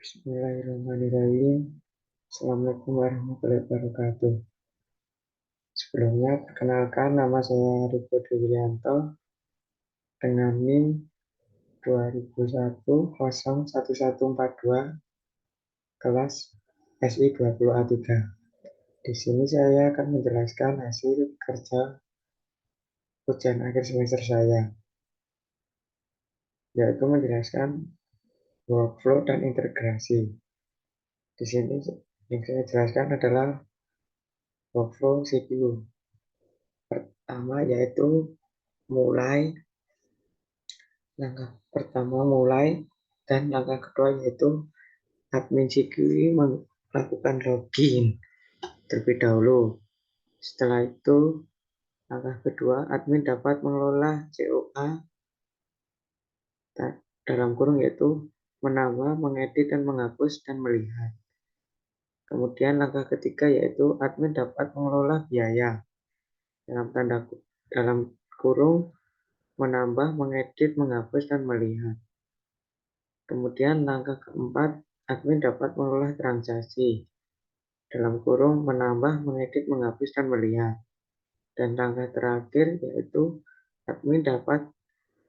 Bismillahirrahmanirrahim. Assalamualaikum warahmatullahi wabarakatuh. Sebelumnya, perkenalkan nama saya Riko Dwianto dengan NIM 2001-01142 kelas SI 20A3. Di sini saya akan menjelaskan hasil kerja ujian akhir semester saya, yaitu menjelaskan workflow dan integrasi. Di sini yang saya jelaskan adalah workflow CPU. Pertama yaitu langkah pertama mulai, dan langkah kedua yaitu admin CQI melakukan login terlebih dahulu. Setelah itu, langkah kedua, admin dapat mengelola COA dalam kurung yaitu menambah, mengedit, dan menghapus, dan melihat. Kemudian langkah ketiga yaitu admin dapat mengelola biaya dalam kurung menambah, mengedit, menghapus, dan melihat. Kemudian langkah keempat, admin dapat mengelola transaksi dalam kurung menambah, mengedit, menghapus, dan melihat. Dan langkah terakhir yaitu admin dapat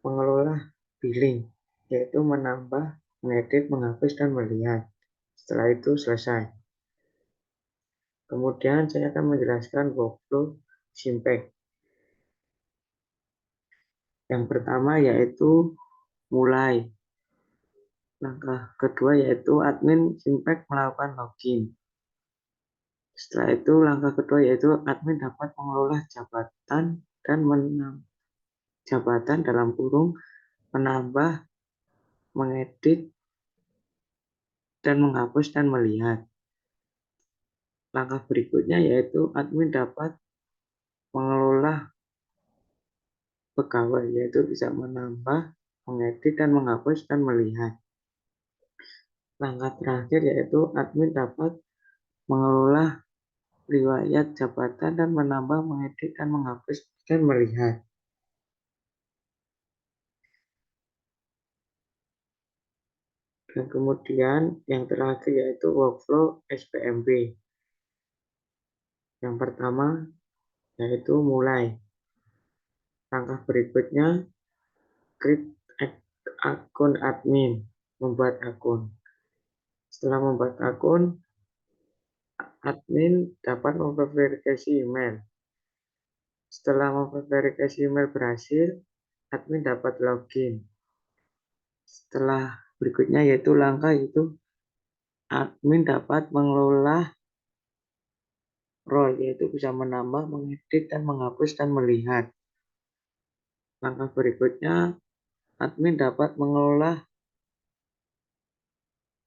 mengelola billing, yaitu menambah, mengedit, menghapus, dan melihat. Setelah itu selesai. Kemudian saya akan menjelaskan workflow Simpek. Yang pertama yaitu mulai. Langkah kedua yaitu admin Simpek melakukan login. Setelah itu langkah kedua yaitu admin dapat mengelola jabatan dalam kurung menambah, mengedit, dan menghapus, dan melihat. Langkah berikutnya yaitu admin dapat mengelola pegawai, yaitu bisa menambah, mengedit, dan menghapus, dan melihat. Langkah terakhir yaitu admin dapat mengelola riwayat jabatan dan menambah, mengedit, dan menghapus, dan melihat. Dan kemudian yang terakhir yaitu workflow SPMB. Yang pertama yaitu mulai. Langkah berikutnya create akun admin, membuat akun. Setelah membuat akun, admin dapat memverifikasi email. Setelah memverifikasi email berhasil, admin dapat login. Setelah berikutnya yaitu langkah itu admin dapat mengelola role, yaitu bisa menambah, mengedit, dan menghapus, dan melihat. Langkah berikutnya admin dapat mengelola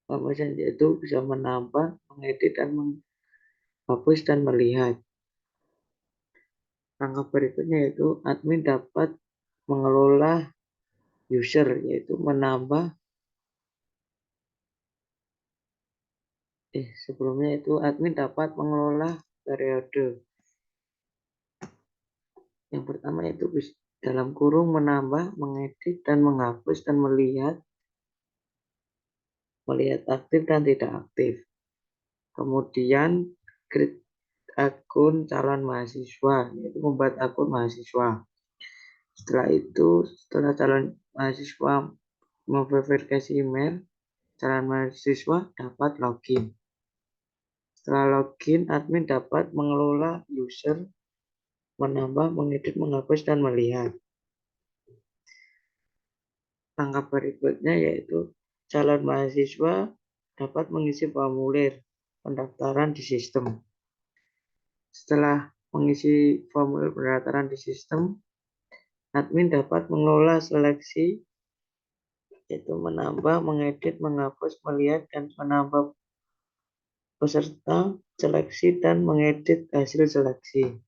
pembahasan, yaitu bisa menambah, mengedit, dan menghapus, dan melihat. Langkah berikutnya yaitu admin dapat mengelola user, yaitu menambah sebelumnya itu admin dapat mengelola periode. Yang pertama itu dalam kurung menambah, mengedit, dan menghapus, dan melihat aktif dan tidak aktif. Kemudian create akun calon mahasiswa, yaitu membuat akun mahasiswa. Setelah itu, setelah calon mahasiswa memverifikasi email, calon mahasiswa dapat login. Setelah login, admin dapat mengelola user, menambah, mengedit, menghapus, dan melihat. Langkah berikutnya yaitu calon mahasiswa dapat mengisi formulir pendaftaran di sistem. Setelah mengisi formulir pendaftaran di sistem, admin dapat mengelola seleksi, yaitu menambah, mengedit, menghapus, melihat, dan menambah peserta seleksi, dan mengedit hasil seleksi.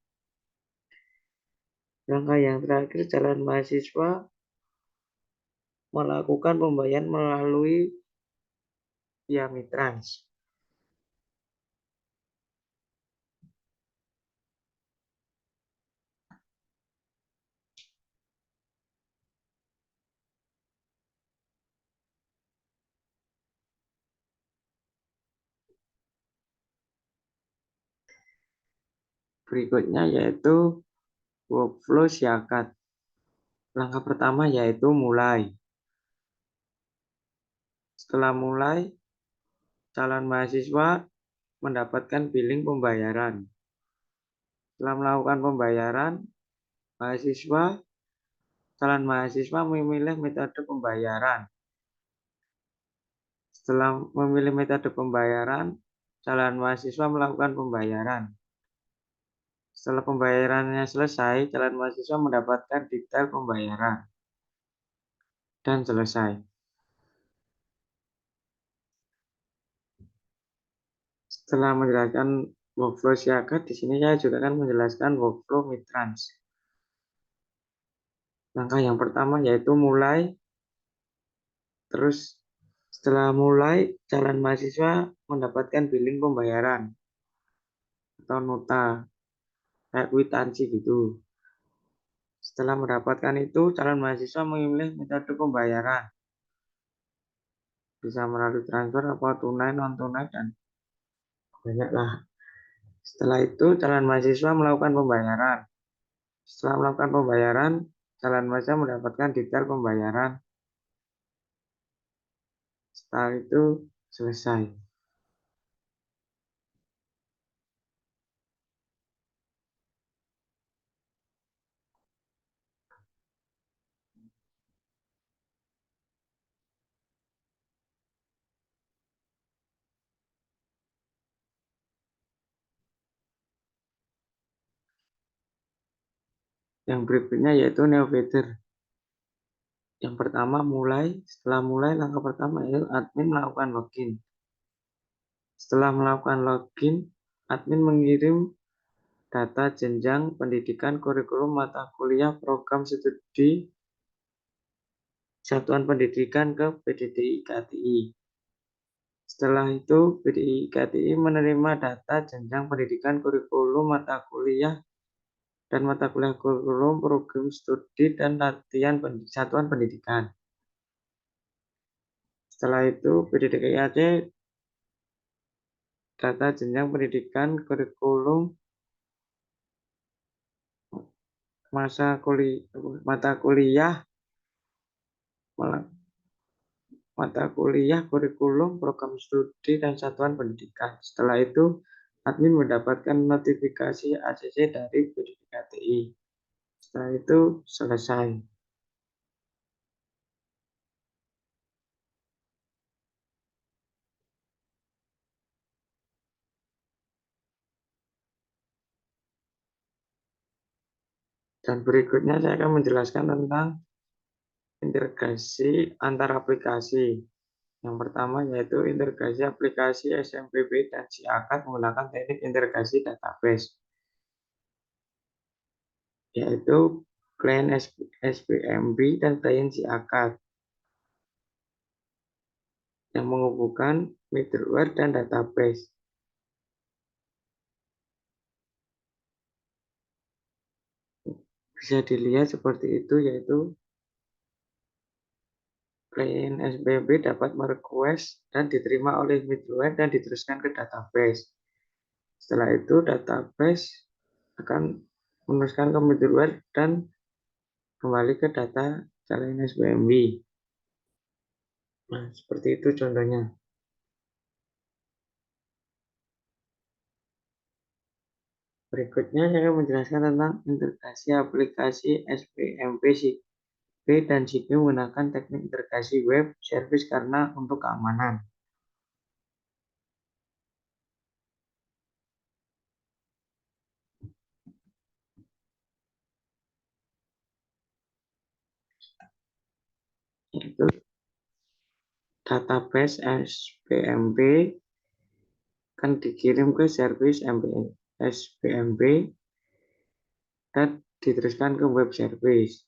Langkah yang terakhir, calon mahasiswa melakukan pembayaran melalui via Mitrans. Berikutnya yaitu workflow Siakat. Langkah pertama yaitu mulai. Setelah mulai, calon mahasiswa mendapatkan billing pembayaran. Setelah melakukan pembayaran, calon mahasiswa memilih metode pembayaran. Setelah memilih metode pembayaran, calon mahasiswa melakukan pembayaran. Setelah pembayarannya selesai, calon mahasiswa mendapatkan detail pembayaran dan selesai. Setelah menjelaskan workflow Siakat, di sini saya juga akan menjelaskan workflow Mitrans. Langkah yang pertama yaitu mulai. Terus setelah mulai, calon mahasiswa mendapatkan billing pembayaran atau nota kayak kwitansi gitu. Setelah mendapatkan itu, calon mahasiswa memilih metode pembayaran. Bisa melalui transfer apa tunai, non tunai, dan banyak lah. Setelah itu, calon mahasiswa melakukan pembayaran. Setelah melakukan pembayaran, calon mahasiswa mendapatkan detail pembayaran. Setelah itu, selesai. Yang berikutnya yaitu Neofeeder. Yang pertama mulai, setelah mulai langkah pertama yaitu admin melakukan login. Setelah melakukan login, admin mengirim data jenjang pendidikan kurikulum mata kuliah program studi satuan pendidikan ke PDDI KTI. Setelah itu, PDDI KTI menerima data jenjang pendidikan kurikulum mata kuliah dan mata kuliah kurikulum program studi dan latihan satuan pendidikan. Setelah itu, PDDI Aceh data jenjang pendidikan kurikulum mata kuliah mata kuliah kurikulum program studi dan satuan pendidikan. Setelah itu, admin mendapatkan notifikasi ACC dari PDDKTI. Setelah itu selesai. Dan berikutnya saya akan menjelaskan tentang integrasi antar aplikasi. Yang pertama yaitu integrasi aplikasi SMPB dan SIAKAD menggunakan teknik integrasi database, yaitu klien SPMB dan klien SIAKAD yang menghubungkan middleware dan database. Bisa dilihat seperti itu, yaitu klien SPMB dapat merequest dan diterima oleh middleware dan diteruskan ke database. Setelah itu database akan meneruskan ke middleware dan kembali ke data klien SPMB. Nah, seperti itu contohnya. Berikutnya saya akan menjelaskan tentang integrasi aplikasi SPMP dan SIGME menggunakan teknik integrasi web service karena untuk keamanan. Yaitu database SPMP akan dikirim ke service SPMP dan diteruskan ke web service.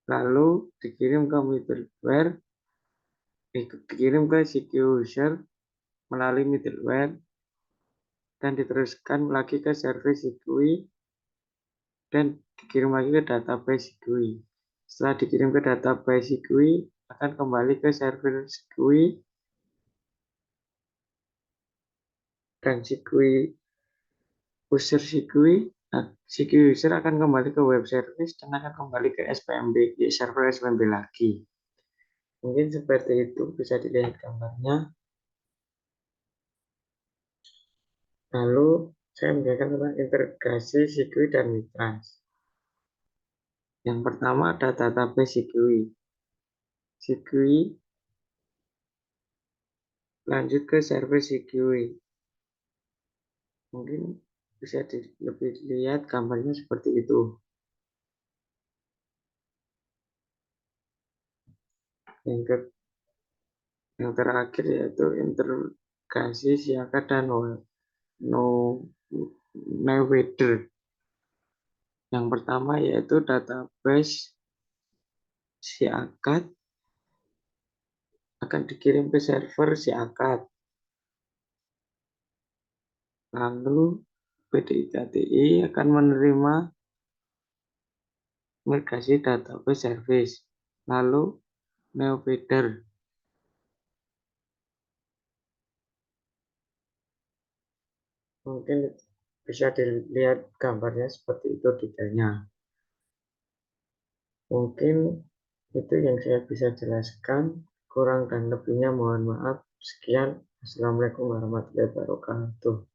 Lalu dikirim ke middleware, dikirim ke CQ user melalui middleware dan diteruskan lagi ke service SQI dan dikirim lagi ke database SQI. Setelah dikirim ke database SQI akan kembali ke server SQI dan SQI user SQL, SQL user akan kembali ke web service dan akan kembali ke SPMB, di server SPMB lagi. Mungkin seperti itu, bisa dilihat gambarnya. Lalu saya menjelaskan tentang integrasi SQL dan Mitras. Yang pertama ada database SQL. SQL lanjut ke server SQL. Mungkin bisa lebih dilihat gambarnya seperti itu. Yang, ke, yang terakhir yaitu integrasi Siaka dan no, Weather. Yang pertama yaitu database Siakat akan dikirim ke server Siakat. Lalu PDI-KTI akan menerima migrasi database service. Lalu NeoFeeder. Mungkin bisa dilihat gambarnya seperti itu detailnya. Mungkin itu yang saya bisa jelaskan. Kurang dan lebihnya mohon maaf. Sekian. Assalamualaikum warahmatullahi wabarakatuh.